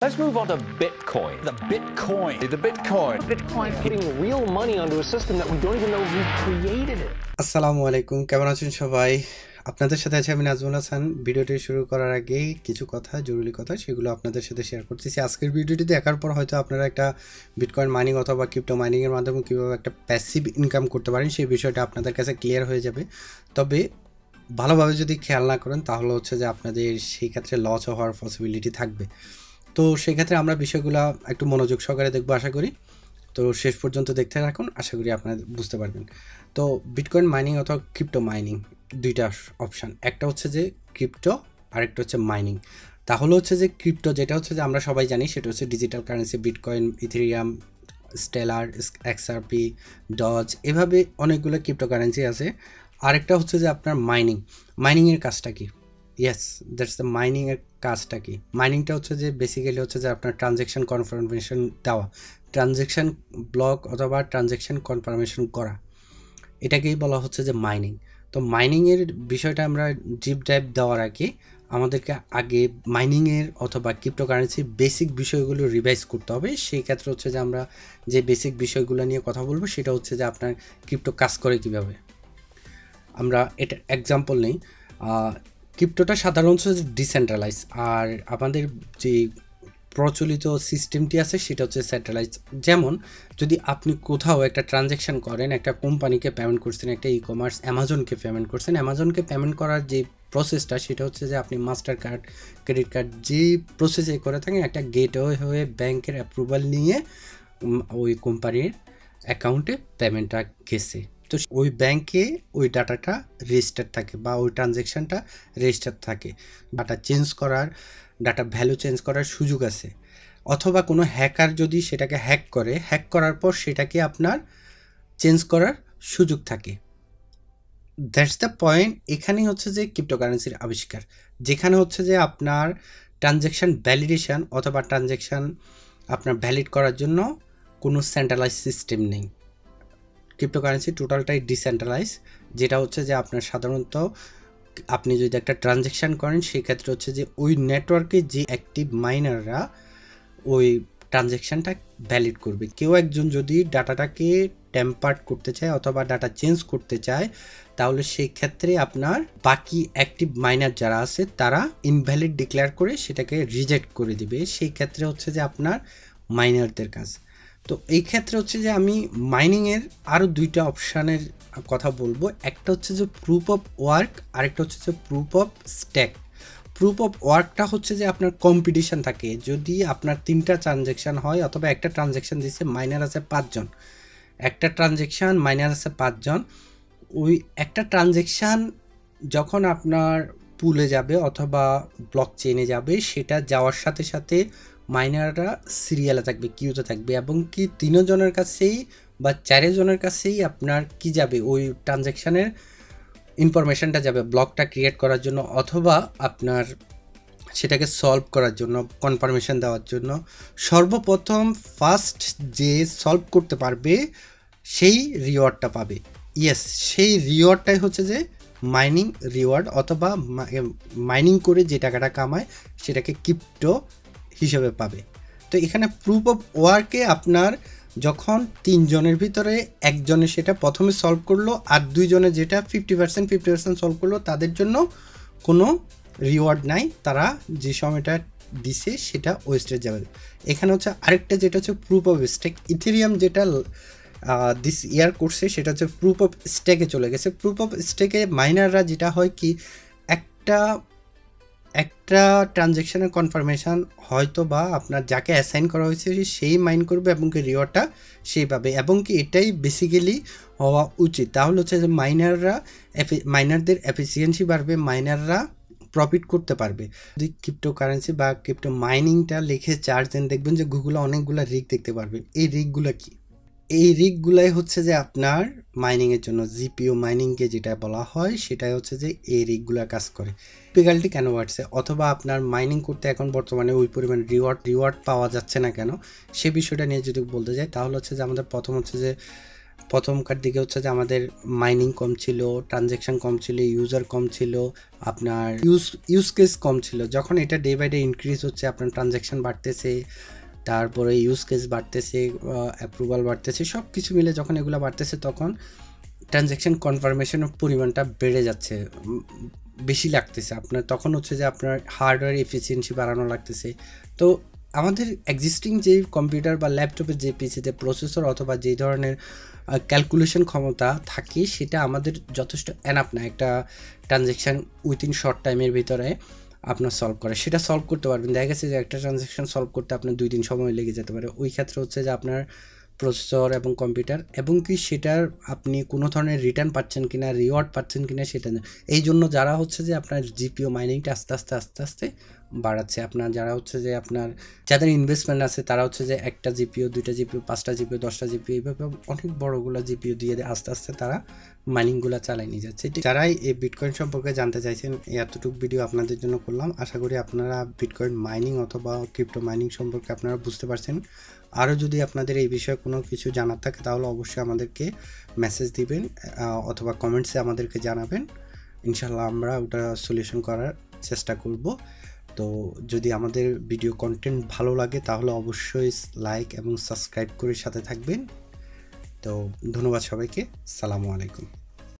Let's move on to Bitcoin. The Bitcoin. Bitcoin putting real money onto a system that we don't even know who created it. আসসালামু আলাইকুম, কেমন আছেন সবাই? আপনাদের সাথে আছি আমি নাজমুল হাসান। ভিডিওটি শুরু করার আগে কিছু কথা, জরুরি কথা, সেগুলো আপনাদের সাথে শেয়ার করতেছি। আজকের ভিডিওটি দেখার পর হয়তো আপনারা একটা বিটকয়েন মাইনিং অথবা ক্রিপ্টো মাইনিং এর মাধ্যমে কিভাবে একটা প্যাসিভ ইনকাম করতে পারেন সেই বিষয়টা আপনাদের কাছে ক্লিয়ার হয়ে যাবে। তবে ভালোভাবে যদি খেয়াল না করেন তাহলে হচ্ছে যে আপনাদের সেই ক্ষেত্রে লস হওয়ার পসিবিলিটি থাকবে। তো সেই ক্ষেত্রে আমরা বিষয়গুলো একটু মনোযোগ সহকারে দেখব আশা করি। তো শেষ পর্যন্ত দেখতে রাখুন, আশা করি আপনারা বুঝতে পারবেন। তো বিটকয়েন মাইনিং অথবা ক্রিপ্টো মাইনিং দুইটা অপশান, একটা হচ্ছে যে ক্রিপ্টো, আরেকটা হচ্ছে মাইনিং। তাহলে হচ্ছে যে ক্রিপ্টো যেটা হচ্ছে যে আমরা সবাই জানি সেটা হচ্ছে digital currency, Bitcoin, Ethereum, Stellar, XRP, Doge, এভাবে অনেকগুলো ক্রিপ্টো কারেন্সি আছে। আরেকটা হচ্ছে যে আপনার মাইনিংয়ের কাজটা কি? ইয়েস, দ্যাটস দ্য মাইনিংয়ের কাজটা কি? মাইনিংটা হচ্ছে যে বেসিক্যালি হচ্ছে যে আপনার ট্রানজ্যাকশন কনফার্মেশন দেওয়া, ট্রানজ্যাকশন ব্লক অথবা ট্রানজ্যাকশন কনফার্মেশন করা, এটাকেই বলা হচ্ছে যে মাইনিং। তো মাইনিংয়ের বিষয়টা আমরা ডিপ ডাইভ দেওয়ার আগে আমাদেরকে আগে মাইনিংয়ের অথবা ক্রিপ্টোকারেন্সির বেসিক বিষয়গুলো রিভাইজ করতে হবে। সেই ক্ষেত্রে হচ্ছে যে আমরা যে বেসিক বিষয়গুলো নিয়ে কথা বলবো সেটা হচ্ছে যে আপনার ক্রিপ্টো কাজ করে কীভাবে। আমরা এটা এক্সাম্পল নেই। ক্রিপ্টোটা সাধারণত ডিসেন্ট্রালাইজ, আর আমাদের যে প্রচলিত সিস্টেমটি আছে সেটা হচ্ছে সেন্ট্রালাইজ। যেমন যদি আপনি কোথাও একটা ট্রানজ্যাকশন করেন, একটা কোম্পানিকে পেমেন্ট করছেন, একটা ই কমার্স অ্যামাজনকে পেমেন্ট করছেন, অ্যামাজনকে পেমেন্ট করার যে প্রসেসটা সেটা হচ্ছে যে আপনি মাস্টার কার্ড, ক্রেডিট কার্ড যে প্রসেসে করে থাকেন, একটা গেটওয়ে হয়ে ব্যাংকের অ্যাপ্রুভাল নিয়ে ওই কোম্পানির অ্যাকাউন্টে পেমেন্টটা গেছে। তো ওই ব্যাংকে ওই ডাটাটা রেজিস্টার থাকে বা ওই ট্রানজ্যাকশানটা রেজিস্টার থাকে। ডাটা চেঞ্জ করার, ডাটা ভ্যালু চেঞ্জ করার সুযোগ আছে। অথবা কোনো হ্যাকার যদি সেটাকে হ্যাক করার পর সেটাকে আপনার চেঞ্জ করার সুযোগ থাকে। That's the point. এখানেই হচ্ছে যে ক্রিপ্টোকারেন্সির আবিষ্কার, যেখানে হচ্ছে যে আপনার ট্রানজ্যাকশান ভ্যালিডেশন অথবা ট্রানজ্যাকশান আপনার ভ্যালিড করার জন্য কোনো সেন্ট্রালাইজ সিস্টেম নেই। ক্রিপ্টোকারেন্সি টোটালটাই ডিসেন্ট্রালাইজ, যেটা হচ্ছে যে আপনার সাধারণত আপনি যদি একটা ট্রানজ্যাকশান করেন সেক্ষেত্রে হচ্ছে যে ওই নেটওয়ার্কে যে অ্যাক্টিভ মাইনাররা ওই ট্রানজ্যাকশানটা ভ্যালিড করবে। কেউ একজন যদি ডাটাটাকে টেম্পার্ড করতে চায় অথবা ডাটা চেঞ্জ করতে চায় তাহলে সেই ক্ষেত্রে আপনার বাকি অ্যাক্টিভ মাইনার যারা আছে তারা ইনভ্যালিড ডিক্লেয়ার করে সেটাকে রিজেক্ট করে দিবে। সেই ক্ষেত্রে হচ্ছে যে আপনার মাইনারদের কাজ। তো এই ক্ষেত্রে হচ্ছে যে আমি মাইনিংয়ের আরও দুইটা অপশানের কথা বলবো। একটা হচ্ছে যে প্রুফ অফ ওয়ার্ক, আরেকটা হচ্ছে যে proof of stack. Proof of ওয়ার্কটা হচ্ছে যে আপনার কম্পিটিশন থাকে। যদি আপনার 3টা ট্রানজ্যাকশান হয় অথবা একটা ট্রানজ্যাকশান দিচ্ছে, মাইনার আছে 5 জন, একটা ট্রানজ্যাকশান মাইনার আছে 5 জন, ওই একটা ট্রানজ্যাকশান যখন আপনার পুলে যাবে অথবা ব্লক চেইনে যাবে, সেটা যাওয়ার সাথে সাথে মাইনাররা সিরিয়ালে থাকবে, কিউতে থাকবে, এবং কি 3 জনের কাছেই বা 4 জনের কাছেই আপনার কি যাবে, ওই ট্রানজ্যাকশানের ইনফরমেশনটা যাবে ব্লকটা ক্রিয়েট করার জন্য অথবা আপনার সেটাকে সলভ করার জন্য, কনফার্মেশন দেওয়ার জন্য। সর্বপ্রথম ফার্স্ট যে সলভ করতে পারবে সেই রিওয়ার্ডটা পাবে। ইয়েস, সেই রিওয়ার্ডটাই হচ্ছে যে মাইনিং রিওয়ার্ড, অথবা মাইনিং করে যে টাকাটা কামায় সেটাকে ক্রিপ্টো হিসেবে পাবে। তো এখানে প্রুফ অফ ওয়ার্কে আপনার যখন 3 জনের ভিতরে একজনে সেটা প্রথমে সলভ করলো আর 2 জনে যেটা 50% সলভ করলো, তাদের জন্য কোনো রিওয়ার্ড নাই, তারা যে সময়টা দিছে সেটা ওয়েস্টে যাবে। এখানে হচ্ছে আরেকটা যেটা হচ্ছে প্রুফ অফ স্টেক। ইথেরিয়াম যেটা দিস ইয়ার করছে সেটা হচ্ছে প্রুফ অফ স্টেকে চলে গেছে। প্রুফ অফ স্টেকে মাইনাররা যেটা হয় কি, একটা ট্রানজ্যাকশানের কনফার্মেশন হয়তো বা আপনার যাকে অ্যাসাইন করা হয়েছে সেই মাইন করবে এবং কি রিওয়ার্ডটা সেই পাবে, এবং কি এটাই বেসিক্যালি হওয়া উচিত। তাহলে হচ্ছে যে মাইনারদের এফিসিয়েন্সি বাড়বে, মাইনাররা প্রফিট করতে পারবে। যদি ক্রিপ্টোকারেন্সি বা ক্রিপ্টো মাইনিংটা লিখে চার্জ দেন, দেখবেন যে গুগলে অনেকগুলো রিগ দেখতে পারবেন। এই রিগগুলো কি? এই রিগগুলাই হচ্ছে যে আপনার মাইনিংয়ের জন্য, জিপিও মাইনিংকে যেটা বলা হয় সেটাই হচ্ছে যে এই রিগগুলো কাজ করে। ডিফিকাল্টি কেন বাড়ছে, অথবা আপনার মাইনিং করতে এখন বর্তমানে ওই পরিমাণ রিওয়ার্ড পাওয়া যাচ্ছে না কেন, সে বিষয়টা নিয়ে যদি বলতে যাই তাহলে হচ্ছে যে আমাদের প্রথম হচ্ছে যে প্রথমকার দিকে হচ্ছে যে আমাদের মাইনিং কম ছিল, ট্রানজ্যাকশন কম ছিল, ইউজার কম ছিল, আপনার ইউজ কেস কম ছিল। যখন এটা ডে বাই ডে ইনক্রিজ হচ্ছে, আপনার ট্রানজ্যাকশন বাড়তেছে, তারপরে ইউজ কেস বাড়তেছে, অ্যাপ্রুভাল বাড়তেছে, সব কিছু মিলে যখন এগুলো বাড়তেছে তখন ট্রানজ্যাকশন কনফার্মেশনের পরিমাণটা বেড়ে যাচ্ছে, বেশি লাগতেছে আপনার। তখন হচ্ছে যে আপনার হার্ডওয়্যার এফিসিয়েন্সি বাড়ানো লাগতেছে। তো আমাদের এক্সিস্টিং যে কম্পিউটার বা ল্যাপটপের যে পিসিতে প্রসেসর অথবা যে ধরনের ক্যালকুলেশন ক্ষমতা থাকে সেটা আমাদের যথেষ্ট এনাফ না একটা ট্রানজ্যাকশান উইথিন শর্ট টাইমের ভিতরে আপনার সলভ করে। সেটা সলভ করতে পারবেন, দেখা গেছে যে একটা ট্রানজ্যাকশান সলভ করতে আপনার 2 দিন সময় লেগে যেতে পারে। ওই ক্ষেত্রে হচ্ছে যে আপনার প্রসেসর এবং কম্পিউটার এবং কি সেটার আপনি কোনো ধরনের রিটার্ন পাচ্ছেন কিনা, রিওয়ার্ড পাচ্ছেন কিনা সেটা না। এই জন্য যারা হচ্ছে যে আপনার জিপিও মাইনিংটা আস্তে আস্তে বাড়াচ্ছে, আপনার যারা হচ্ছে যে আপনার যাদের ইনভেস্টমেন্ট আছে তারা হচ্ছে যে 1টা জিপিও, 2টা জিপিও, 5টা জিপিও, 10টা জিপিও, এইভাবে অনেক বড়গুলো জিপিও দিয়ে আস্তে আস্তে তারা মাইনিংগুলো চালাই নিয়ে যাচ্ছে। যারাই এই বিটকয়েন সম্পর্কে জানতে চাইছেন, এতটুকু ভিডিও আপনাদের জন্য করলাম। আশা করি আপনারা বিটকয়েন মাইনিং অথবা ক্রিপ্টো মাইনিং সম্পর্কে আপনারা বুঝতে পারছেন। আরও যদি আপনাদের এই বিষয়ে কোনো কিছু জানার থাকে তাহলে অবশ্যই আমাদেরকে মেসেজ দিবেন অথবা কমেন্টসে আমাদেরকে জানাবেন। ইনশাল্লাহ আমরা ওটা সলিউশন করার চেষ্টা করব। তো যদি আমাদের ভিডিও কন্টেন্ট ভালো লাগে তাহলে অবশ্যই লাইক এবং সাবস্ক্রাইব করে সাথে থাকবেন। তো ধন্যবাদ সবাইকে, আসসালামু আলাইকুম।